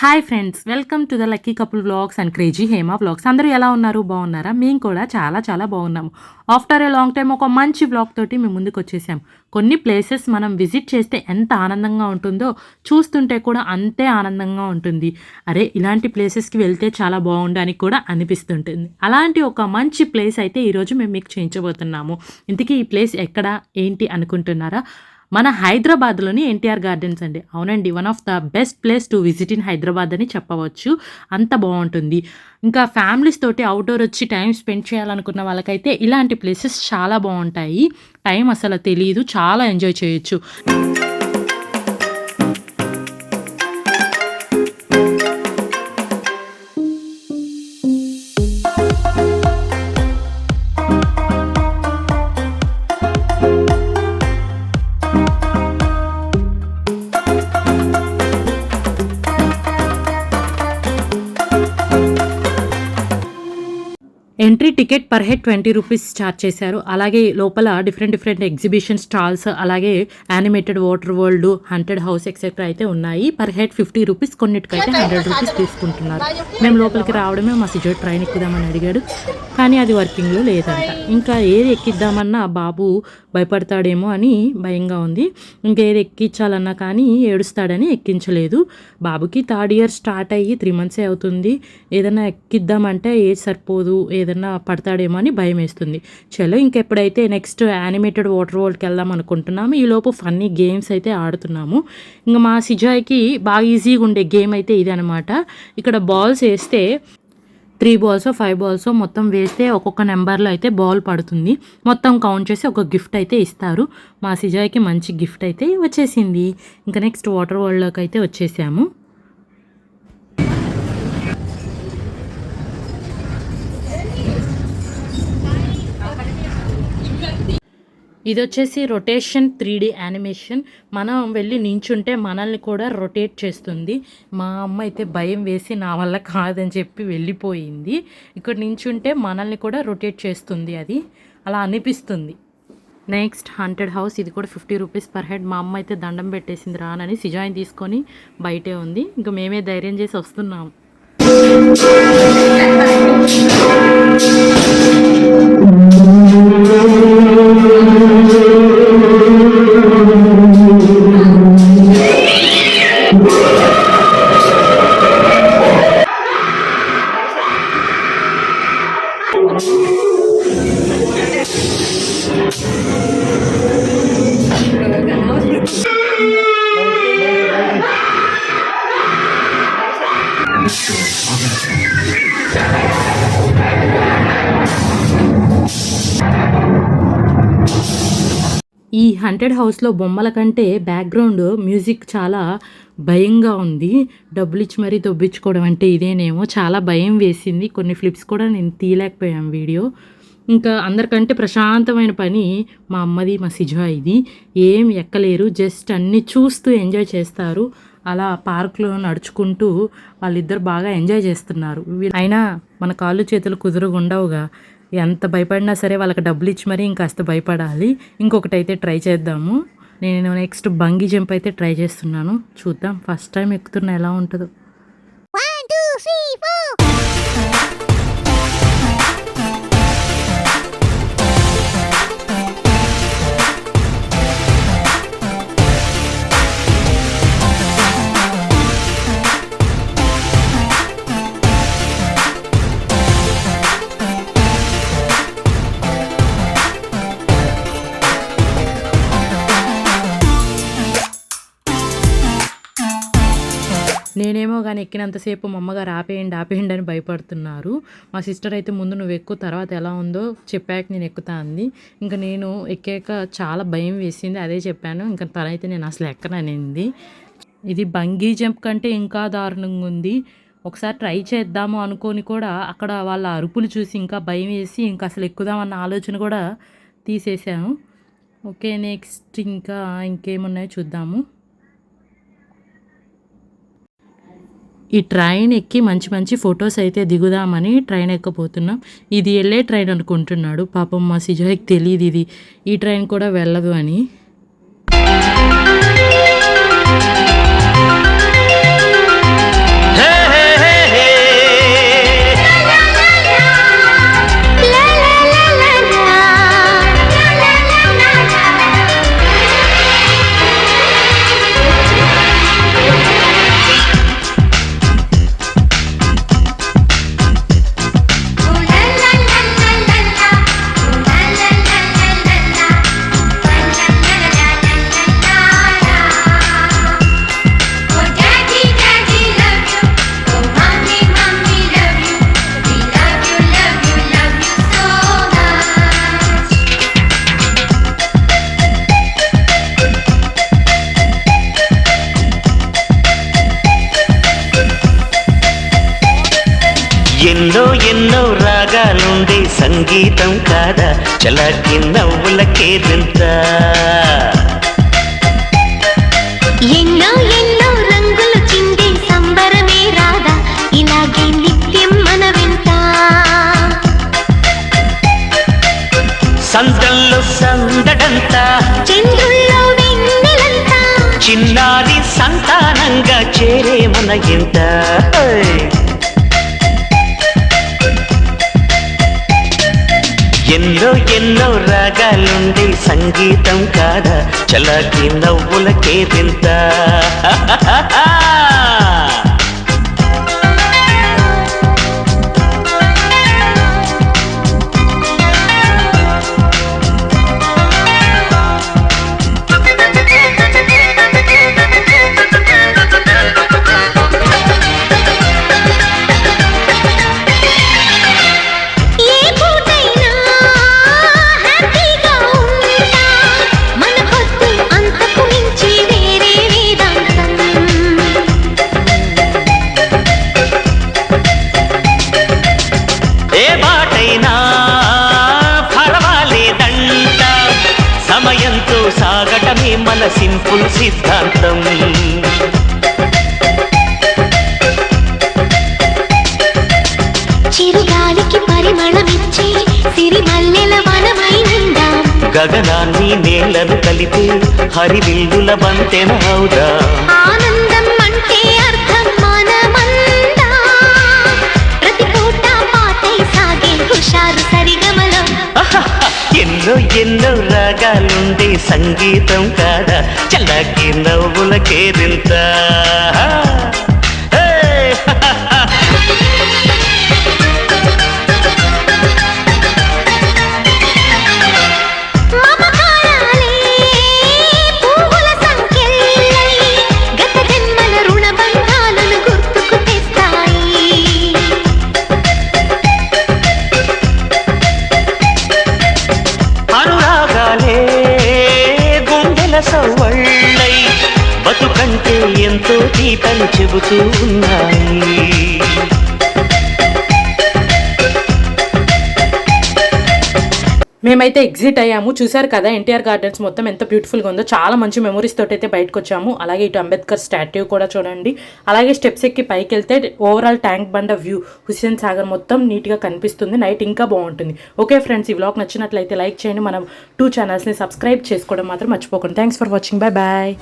Hi friends, welcome to the lucky couple vlogs and crazy Hema vlogs. అందరూ ఎలా ఉన్నారు? బాగున్నారా? మేము కూడా చాలా చాలా బాగున్నాము. ఆఫ్టర్ ఏ లాంగ్ టైం ఒక మంచి వ్లాగ్ తోటి మేము ముందుకు వచ్చేసాం. కొన్ని ప్లేసెస్ మనం విజిట్ చేస్తే ఎంత ఆనందంగా ఉంటుందో చూస్తుంటే కూడా అంతే ఆనందంగా ఉంటుంది. అరే, ఇలాంటి ప్లేసెస్కి వెళ్తే చాలా బాగుండు అని కూడా అనిపిస్తుంటుంది. అలాంటి ఒక మంచి ప్లేస్ అయితే ఈరోజు మేము మీకు చూపించబోతున్నాము. ఇంతకీ ఈ ప్లేస్ ఎక్కడ ఏంటి అనుకుంటున్నారా? మన హైదరాబాద్లోని ఎన్టీఆర్ గార్డెన్స్ అండి. అవునండి, one of the best place to visit in Hyderabad అని చెప్పవచ్చు. అంత బాగుంటుంది. ఇంకా ఫ్యామిలీస్ తోటి అవుట్డోర్ వచ్చి టైం స్పెండ్ చేయాలనుకున్న వాళ్ళకైతే ఇలాంటి ప్లేసెస్ చాలా బాగుంటాయి. టైం అసలు తెలియదు, చాలా ఎంజాయ్ చేయొచ్చు. Entry ticket per head 20 rupees charge చేశారు. అలాగే లోపల డిఫరెంట్ ఎగ్జిబిషన్ స్టాల్స్, అలాగే animated water world, haunted house etcetera అయితే ఉన్నాయి. పర్ హెడ్ 50 రూపీస్, కొన్నిటికైతే 100 రూపీస్ తీసుకుంటున్నారు. మేము లోపలికి రావడమే మా సిజో ట్రైన్ ఎక్కుదామని అడిగాడు, కానీ అది వర్కింగ్లో లేదంట. ఇంకా ఏది ఎక్కిద్దామన్నా బాబు భయపడతాడేమో అని భయంగా ఉంది. ఇంకేది ఎక్కించాలన్నా కానీ ఏడుస్తాడని ఎక్కించలేదు. బాబుకి 3rd ఇయర్ స్టార్ట్ అయ్యి 3 months అవుతుంది. ఏదైనా ఎక్కిద్దామంటే ఏది సరిపోదు, ఏదన్నా పడతాడేమో అని భయం వేస్తుంది. చలో ఇంకెప్పుడైతే నెక్స్ట్ యానిమేటెడ్ వాటర్ వరల్డ్కి వెళ్దాం అనుకుంటున్నాము. ఈలోపు ఫన్నీ గేమ్స్ అయితే ఆడుతున్నాము. ఇంకా మా సిజాయ్కి బాగా ఈజీగా ఉండే గేమ్ అయితే ఇది అనమాట. ఇక్కడ బాల్స్ వేస్తే 3 balls 5 balls మొత్తం వేస్తే ఒక్కొక్క నెంబర్లో అయితే బాల్ పడుతుంది. మొత్తం కౌంట్ చేసి ఒక గిఫ్ట్ అయితే ఇస్తారు. మా సిజాయ్కి మంచి గిఫ్ట్ అయితే వచ్చేసింది. ఇంకా నెక్స్ట్ వాటర్ వరల్డ్లోకి అయితే వచ్చేసాము. ఇది వచ్చేసి రొటేషన్ 3D యానిమేషన్. మనం వెళ్ళి నించుంటే మనల్ని కూడా రొటేట్ చేస్తుంది. మా అమ్మ అయితే భయం వేసి నా వల్ల కాదని చెప్పి వెళ్ళిపోయింది. ఇక్కడ నించుంటే మనల్ని కూడా రొటేట్ చేస్తుంది, అది అలా అనిపిస్తుంది. నెక్స్ట్ హంటెడ్ హౌస్, ఇది కూడా 50 రూపీస్ పర్ హెడ్. మా అమ్మ అయితే దండం పెట్టేసింది రానని. సిజాయిని తీసుకొని బయటే ఉంది. ఇంకా మేమే ధైర్యం చేసి వస్తున్నాము. ఈ హంటెడ్ హౌస్లో బొమ్మల కంటే బ్యాక్గ్రౌండ్ మ్యూజిక్ చాలా భయంగా ఉంది. డబ్బులు ఇచ్చి మరీ దొబ్బించుకోవడం అంటే ఇదేనేమో, చాలా భయం వేసింది. కొన్ని ఫ్లిప్స్ కూడా నేను తీయలేకపోయాను వీడియో. ఇంకా అందరికంటే ప్రశాంతమైన పని మా అమ్మది, మా సిజాయిది. ఏం ఎక్కలేరు, జస్ట్ అన్నీ చూస్తూ ఎంజాయ్ చేస్తారు. అలా పార్క్లో నడుచుకుంటూ వాళ్ళిద్దరు బాగా ఎంజాయ్ చేస్తున్నారు. అయినా మన కాళ్ళు చేతులు కుదురుగుండవుగా, ఎంత భయపడినా సరే వాళ్ళకి డబ్బులు ఇచ్చి మరీ ఇంకాస్త భయపడాలి. ఇంకొకటి అయితే ట్రై చేద్దాము. నేను నెక్స్ట్ బంగీ జంప్ అయితే ట్రై చేస్తున్నాను. చూద్దాం, ఫస్ట్ టైం ఎక్కుతున్నా ఎలా ఉంటుందో. 1 2 3 4 నేనేమో కానీ ఎక్కినంతసేపు మా అమ్మగారు ఆపేయండి అని భయపడుతున్నారు. మా సిస్టర్ అయితే ముందు నువ్వు ఎక్కువ, తర్వాత ఎలా ఉందో చెప్పాక నేను ఎక్కుతా అంది. ఇంకా నేను ఎక్కాక చాలా భయం వేసింది, అదే చెప్పాను. ఇంకా తనైతే నేను అసలు ఎక్కననింది. ఇది బంగీ జంప్ కంటే ఇంకా దారుణంగా ఉంది. ఒకసారి ట్రై చేద్దాము అనుకొని కూడా అక్కడ వాళ్ళ అరుపులు చూసి ఇంకా భయం వేసి ఇంకా అసలు ఎక్కుదామన్న ఆలోచన కూడా తీసేసాను. ఓకే, నెక్స్ట్ ఇంకా ఇంకేమున్నాయో చూద్దాము. ఈ ట్రైన్ ఎక్కి మంచి మంచి ఫొటోస్ అయితే దిగుదామని ట్రైన్ ఎక్కబోతున్నాం. ఇది వెళ్ళే ట్రైన్ అనుకుంటున్నాడు పాపం. మా సిజాయ్కి తెలియదు ఇది ఈ ట్రైన్ కూడా వెళ్ళదు అని. రాగాలుండే సంగీతం కాదా చలాకి నవ్వులకే వింత ఎన్నో ఎన్నో రంగులు చిందే సంబరమే రాదా ఇలాగే నిత్యం మన వెంట సందల్లో సందడంతా చంద్రుల్లో వెన్నెలంతా చిన్నారి సంతానంగా చేరే మన ఇంత ఎన్నో ఎన్నో రాగాలుండే సంగీతం కాదా చలాకి నవ్వులకే వింత ఏ పూటైనా హ్యాపీగా ఉంటా మన పొద్దు అంతకు మించి వేరే వేదాంతం ఏ బాటైనా పర్వాలేదంట సమయంతో సాగటమే మన సింపుల్ సిద్ధాంతం చిరుగాలికి పరిమళమిచ్చే సిరిమల్లెల వనమై నిందాం గగనాన్ని నేలను కలిపే హరివిల్లుల బంతెన అవుదా ఆనందం అంటే అర్థం మనమందా ప్రతి పూట పాటై సాగే హుషారు సరిగమలో ఎన్నో ఎన్నో రాగాలుండే సంగీతం కాదా చల్లకి నవ్వులకేరింత మమకారాలే పువ్వుల సంకెళ్ళై గత జన్మల రుణ బంధాలను గుర్తుకు తెస్తాయి అనురాగాలే గుండెల సవ్వళ్ళై బతుకంటే ఎంతో తీపని చెబుతూ ఉన్నాయి మేమైతే ఎగ్జిట్ అయ్యాము. చూసారు కదా ఎన్టీఆర్ గార్డెన్స్ మొత్తం ఎంత బ్యూటిఫుల్గా ఉందో. చాలా మంచి మెమరీస్ తోటి అయితే బయటకు వచ్చాము. అలాగే ఇటు అంబేద్కర్ స్టాట్యూ కూడా చూడండి. అలాగే స్టెప్స్ ఎక్కి పైకి వెళ్తే ఓవరాల్ ట్యాంక్ బండ వ్యూ, హుస్సేన్ సాగర్ మొత్తం నీట్గా కనిపిస్తుంది. నైట్ ఇంకా బాగుంటుంది. ఓకే ఫ్రెండ్స్, ఈ వ్లాగ్ నచ్చినట్లయితే లైక్ చేయండి. మన 2 ఛానల్స్ని సబ్స్క్రైబ్ చేసుకోవడం మాత్రం మర్చిపోకండి. Thanks for watching. Bye bye.